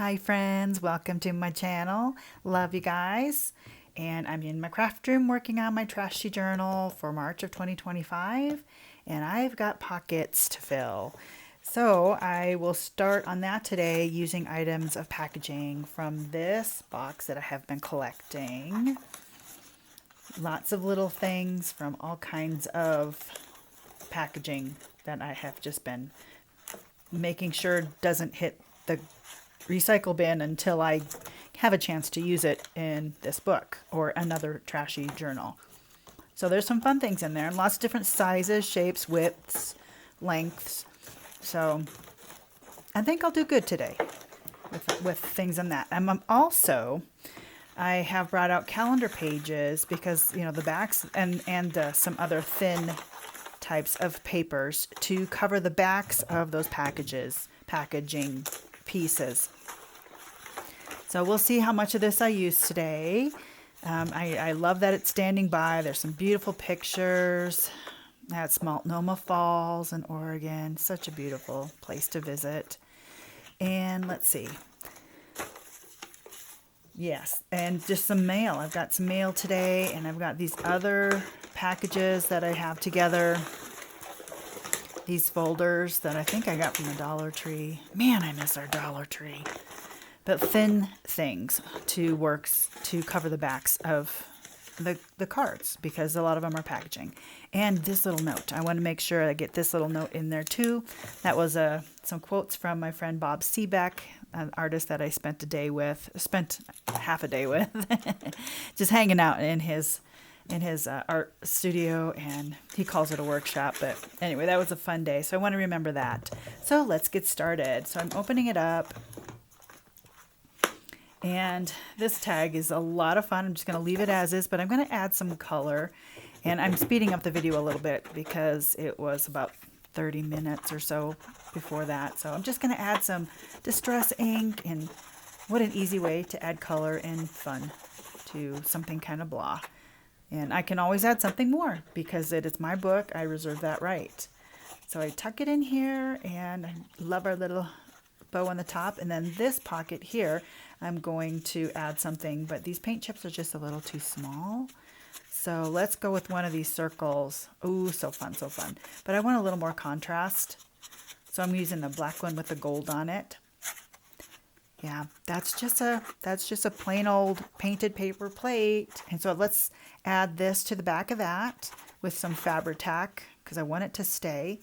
Hi friends, welcome to my channel. Love you guys. And I'm in my craft room working on my Trashy journal for March of 2025. And I've got pockets to fill. So I will start on that today using items of packaging from this box that I have been collecting. Lots of little things from all kinds of packaging that I have just been making sure doesn't hit the recycle bin until I have a chance to use it in this book or another Trashy journal. So there's some fun things in there, and lots of different sizes, shapes, widths, lengths. So I think I'll do good today with things in that. I have brought out calendar pages because, you know, the backs and some other thin types of papers to cover the backs of those packaging pieces. So we'll see how much of this I use today. I love that it's standing by. There's some beautiful pictures. That's Multnomah Falls in Oregon. Such a beautiful place to visit. And let's see. Yes, and just some mail. I've got some mail today, and I've got these other packages that I have together. These folders that I think I got from the Dollar Tree. Man, I miss our Dollar Tree. But thin things to cover the backs of the cards, because a lot of them are packaging. And this little note. I want to make sure I get this little note in there too. That was some quotes from my friend Bob Seebeck, an artist that I spent half a day with, just hanging out in his art studio, and he calls it a workshop. But anyway, that was a fun day, so I want to remember that. So let's get started. So I'm opening it up, and this tag is a lot of fun. I'm just going to leave it as is, but I'm going to add some color, and I'm speeding up the video a little bit because it was about 30 minutes or so before that. So I'm just going to add some distress ink, and what an easy way to add color and fun to something kind of blah. And I can always add something more because it is my book. I reserve that right. So I tuck it in here, and I love our little bow on the top. And then this pocket here, I'm going to add something, but these paint chips are just a little too small. So let's go with one of these circles. Ooh, so fun, so fun. But I want a little more contrast. So I'm using the black one with the gold on it. Yeah, that's just a plain old painted paper plate. And so let's add this to the back of that with some Fabri-Tac because I want it to stay.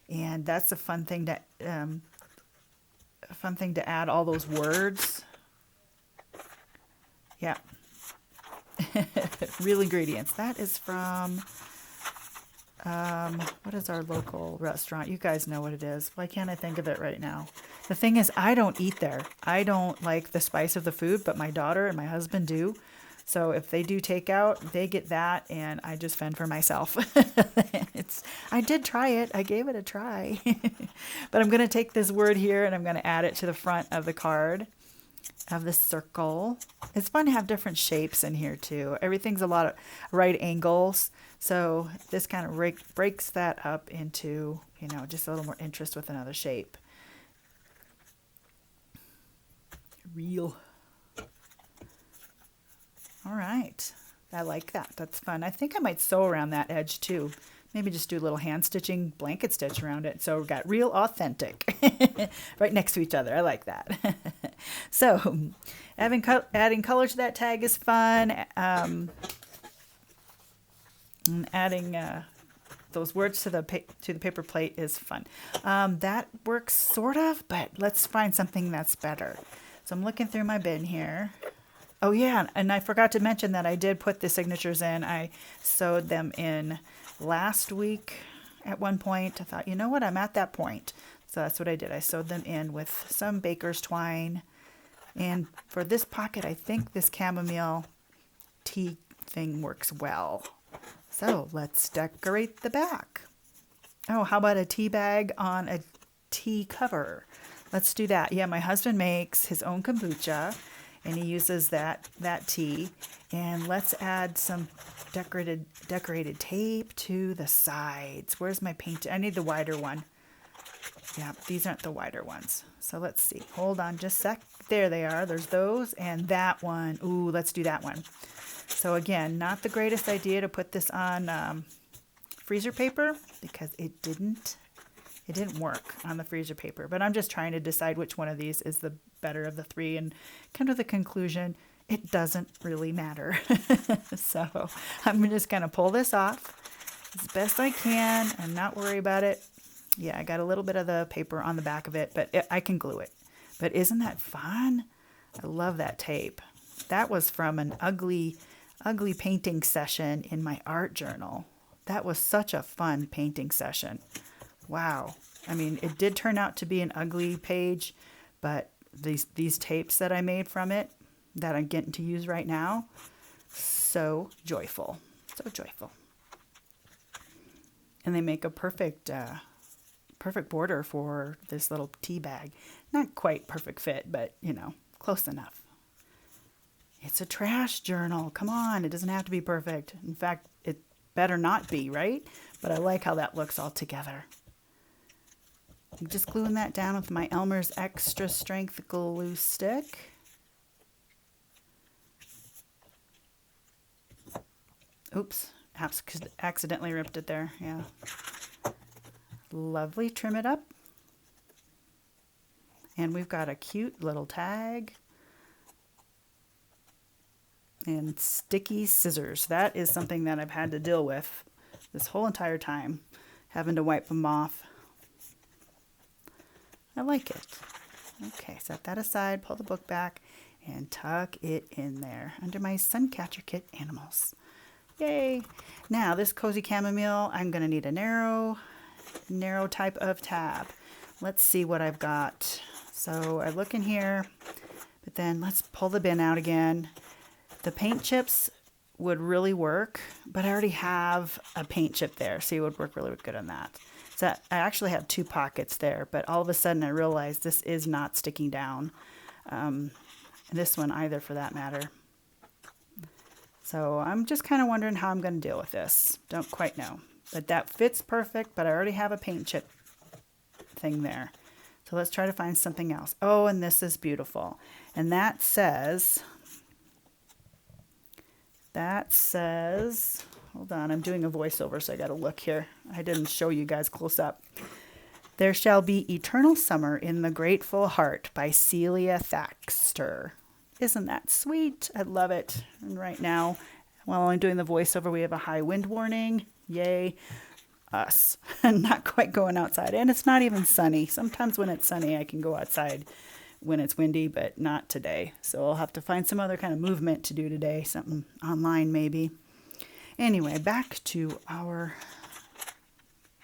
And that's a fun thing to add all those words. Yeah. Real ingredients. That is from what is our local restaurant? You guys know what it is. Why can't I think of it right now? The thing is, I don't eat there. I don't like the spice of the food, but my daughter and my husband do. So if they do takeout, they get that, and I just fend for myself. I did try it. I gave it a try. But I'm going to take this word here, and I'm going to add it to the front of the card of the circle. It's fun to have different shapes in here too. Everything's a lot of right angles. So this kind of breaks that up into, you know, just a little more interest with another shape. Real. All right. I like that. That's fun. I think I might sew around that edge too. Maybe just do a little hand stitching blanket stitch around it. So we've got real authentic right next to each other. I like that. So adding color to that tag is fun. And adding those words to the paper plate is fun. That works sort of, but let's find something that's better. So I'm looking through my bin here. Oh yeah, and I forgot to mention that I did put the signatures in. I sewed them in last week at one point. I thought, you know what, I'm at that point. So that's what I did. I sewed them in with some baker's twine. And for this pocket, I think this chamomile tea thing works well. So let's decorate the back. Oh, how about a tea bag on a tea cover? Let's do that. Yeah, my husband makes his own kombucha, and he uses that tea. And let's add some decorated tape to the sides. Where's my paint? I need the wider one. Yeah, these aren't the wider ones. So let's see. Hold on just a sec. There they are. There's those and that one. Ooh, let's do that one. So again, not the greatest idea to put this on freezer paper because it didn't work on the freezer paper. But I'm just trying to decide which one of these is the better of the three, and kind of the conclusion, it doesn't really matter. So I'm just going to pull this off as best I can and not worry about it. Yeah, I got a little bit of the paper on the back of it, but I can glue it. But isn't that fun? I love that tape. That was from an ugly painting session in my art journal. That was such a fun painting session. Wow. I mean, it did turn out to be an ugly page, but these tapes that I made from it that I'm getting to use right now, so joyful. So joyful. And they make a perfect border for this little tea bag. Not quite perfect fit, but, you know, close enough. It's a trash journal. Come on, it doesn't have to be perfect. In fact, it better not be, right? But I like how that looks all together. I'm just gluing that down with my Elmer's Extra Strength glue stick. Oops, accidentally ripped it there. Yeah. Lovely, trim it up. And we've got a cute little tag. And sticky scissors. That is something that I've had to deal with this whole entire time, having to wipe them off. I like it. Okay, set that aside, pull the book back, and tuck it in there under my Suncatcher Kit animals. Yay! Now, this cozy chamomile, I'm going to need a narrow type of tab. Let's see what I've got. So I look in here, but then let's pull the bin out again. The paint chips would really work, but I already have a paint chip there, so it would work really good on that. So I actually have two pockets there, but all of a sudden I realized this is not sticking down. This one either, for that matter. So I'm just kind of wondering how I'm going to deal with this. Don't quite know. But that fits perfect, but I already have a paint chip thing there. So let's try to find something else. Oh, and this is beautiful. And that says, hold on, I'm doing a voiceover, so I got to look here. I didn't show you guys close up. There Shall Be Eternal Summer in the Grateful Heart by Celia Thaxter. Isn't that sweet? I love it. And right now, while I'm doing the voiceover, we have a high wind warning. Yay, us. Not quite going outside. And it's not even sunny. Sometimes when it's sunny, I can go outside when it's windy, but not today. So I'll have to find some other kind of movement to do today. Something online maybe. Anyway, back to our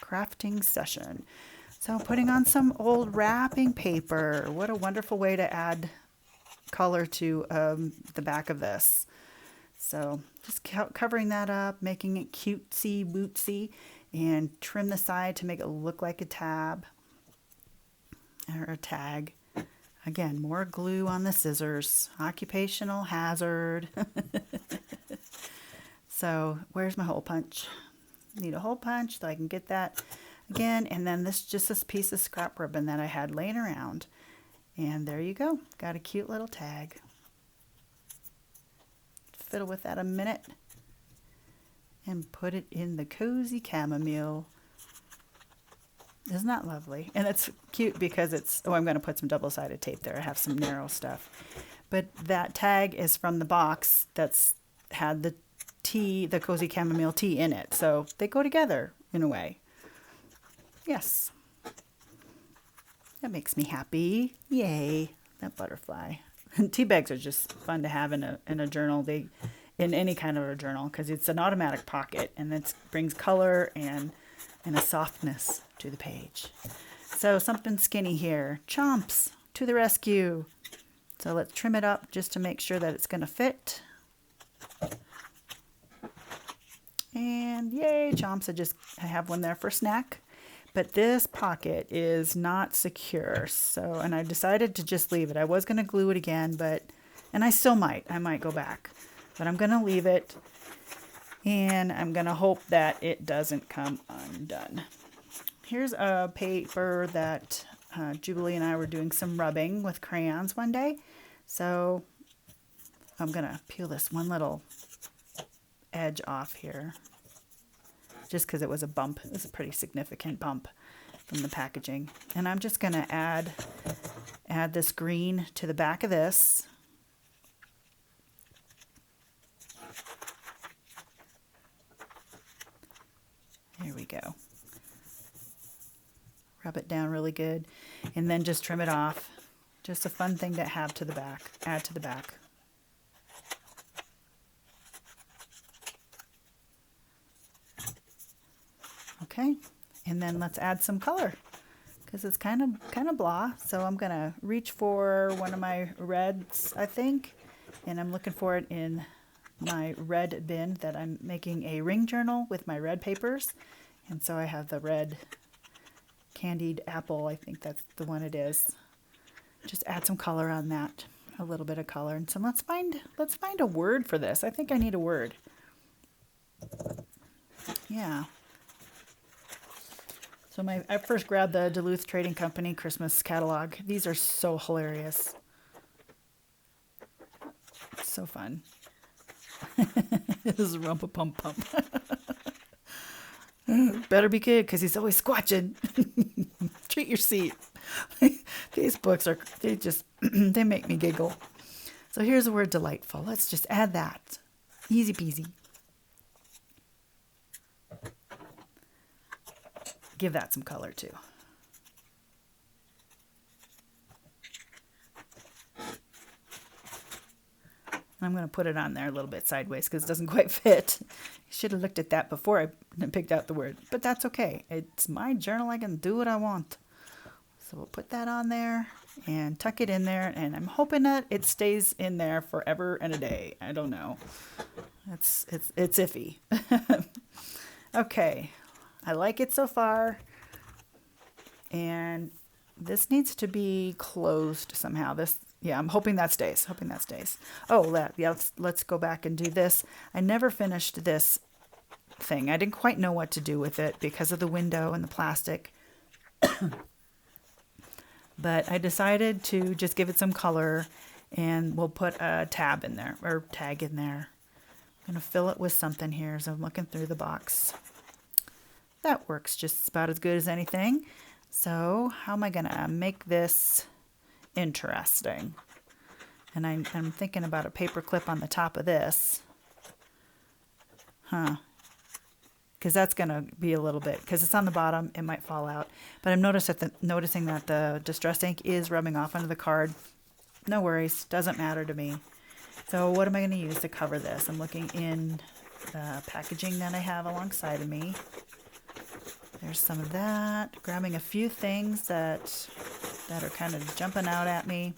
crafting session. So putting on some old wrapping paper. What a wonderful way to add color to the back of this. So just covering that up, making it cutesy bootsy, and trim the side to make it look like a tab or a tag. Again, more glue on the scissors. Occupational hazard. So where's my hole punch? Need a hole punch so I can get that again. And then this piece of scrap ribbon that I had laying around. And there you go. Got a cute little tag. Fiddle with that a minute. And put it in the cozy chamomile. Isn't that lovely? And it's cute because it's, oh, I'm going to put some double-sided tape there. I have some narrow stuff. But that tag is from the box that's had the tea, the cozy chamomile tea in it. So they go together in a way. Yes. That makes me happy. Yay. That butterfly. Tea bags are just fun to have in a journal. In any kind of a journal, because it's an automatic pocket, and it brings color and a softness to the page. So something skinny here. Chomps to the rescue. So let's trim it up just to make sure that it's going to fit. And yay, Chomps. I have one there for snack. But this pocket is not secure. So, and I decided to just leave it. I was going to glue it again, and I still might. I might go back. But I'm going to leave it. And I'm going to hope that it doesn't come undone. here's a paper that Jubilee and I were doing some rubbing with crayons one day. So I'm going to peel this one little edge off here just because it was a bump. It was a pretty significant bump from the packaging. And I'm just going to add this green to the back of this. There we go. Rub it down really good and then just trim it off. Just a fun thing to have to the back, add to the back. Okay, and then let's add some color because it's kind of blah. So I'm gonna reach for one of my reds, I think, and I'm looking for it in my red bin that I'm making a ring journal with my red papers. And so I have the red candied apple, I think that's the one it is. Just add some color on that, a little bit of color. And so let's find a word for this. I think I need a word. Yeah. So I first grabbed the Duluth Trading Company Christmas catalog. These are so hilarious. So fun. This is Rumpa-Pum-Pum. Better be good because he's always squatching. Treat your seat. These books they make me giggle. So here's the word delightful. Let's just add that. Easy peasy. Give that some color too. I'm going to put it on there a little bit sideways because it doesn't quite fit. Should have looked at that before I picked out the word, but that's okay. It's my journal. I can do what I want. So we'll put that on there and tuck it in there, and I'm hoping that it stays in there forever and a day. I don't know. It's iffy. Okay, I like it so far, and this needs to be closed somehow. Yeah, I'm hoping that stays. Oh, yeah, let's go back and do this. I never finished this thing. I didn't quite know what to do with it because of the window and the plastic. But I decided to just give it some color, and we'll put a tab in there, or tag in there. I'm going to fill it with something here as I'm looking through the box. That works just about as good as anything. So how am I going to make this interesting? And I'm thinking about a paper clip on the top of this. Because that's going to be a little bit, because it's on the bottom, it might fall out. But I'm noticing that the Distress ink is rubbing off onto the card. No worries, doesn't matter to me. So what am I going to use to cover this? I'm looking in the packaging that I have alongside of me. There's some of that. Grabbing a few things that are kind of jumping out at me.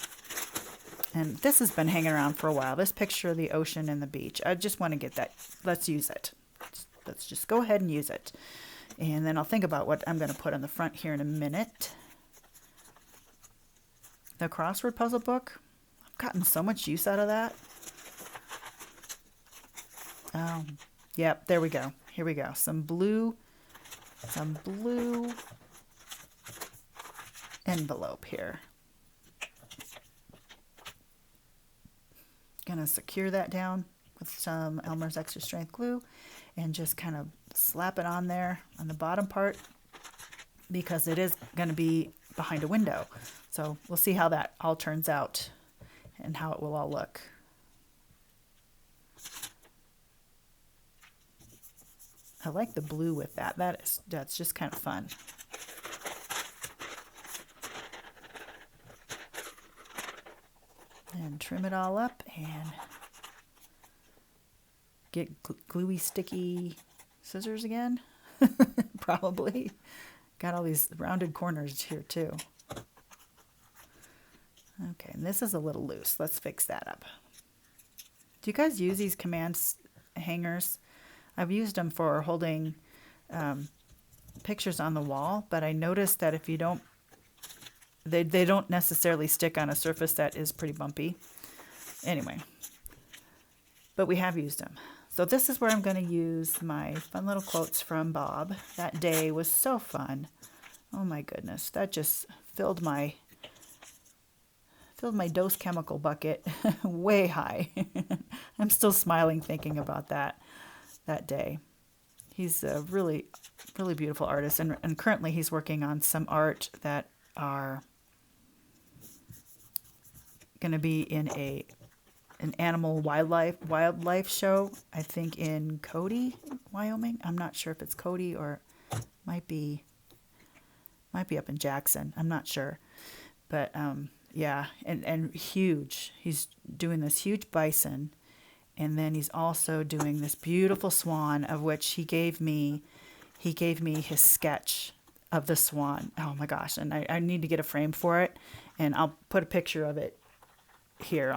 And this has been hanging around for a while. This picture of the ocean and the beach. I just want to get that. Let's use it. Let's just go ahead and use it. And then I'll think about what I'm going to put on the front here in a minute. The crossword puzzle book. I've gotten so much use out of that. Yep, there we go. Here we go. Some blue envelope here. Gonna secure that down with some Elmer's Extra Strength glue and just kind of slap it on there on the bottom part because it is going to be behind a window. So we'll see how that all turns out and how it will all look. I like the blue with that. That's just kind of fun. And trim it all up and get gluey, sticky scissors again. Probably. Got all these rounded corners here too. Okay, and this is a little loose. Let's fix that up. Do you guys use these command hangers? I've used them for holding pictures on the wall, but I noticed that if you don't, they don't necessarily stick on a surface that is pretty bumpy. Anyway, but we have used them. So this is where I'm going to use my fun little quotes from Bob. That day was so fun. Oh my goodness, that just filled my dose chemical bucket way high. I'm still smiling thinking about that day. He's a really, really beautiful artist, and currently he's working on some art that are going to be in an animal wildlife show. I think in Cody, Wyoming. I'm not sure if it's Cody or might be up in Jackson. I'm not sure, but yeah, and huge. He's doing this huge bison, and then he's also doing this beautiful swan, of which he gave me his sketch of the swan. Oh my gosh, and I need to get a frame for it, and I'll put a picture of it here.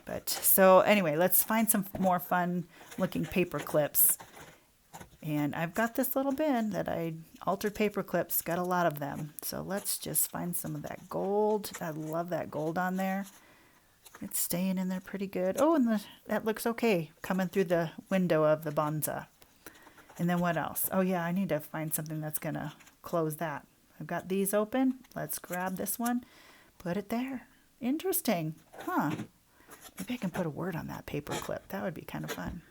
But so anyway, let's find some more fun looking paper clips. And I've got this little bin that I altered paper clips, got a lot of them. So let's just find some of that gold. I love that gold on there. It's staying in there pretty good. Oh, and that looks okay coming through the window of the Bonza. And then what else? Oh yeah, I need to find something that's gonna close that. I've got these open. Let's grab this one, put it there. Interesting, huh? Maybe I can put a word on that paper clip. That would be kind of fun.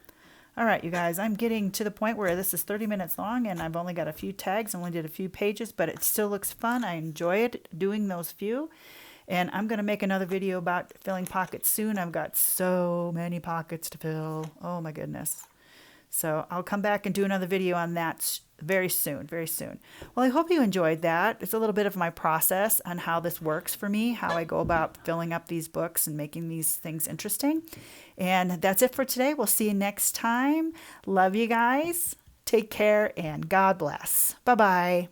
All right, you guys, I'm getting to the point where this is 30 minutes long and I've only got a few tags, only did a few pages, but it still looks fun. I enjoy it doing those few. And I'm going to make another video about filling pockets soon. I've got so many pockets to fill. Oh my goodness. So I'll come back and do another video on that very soon, very soon. Well, I hope you enjoyed that. It's a little bit of my process on how this works for me, how I go about filling up these books and making these things interesting. And that's it for today. We'll see you next time. Love you guys. Take care and God bless. Bye-bye.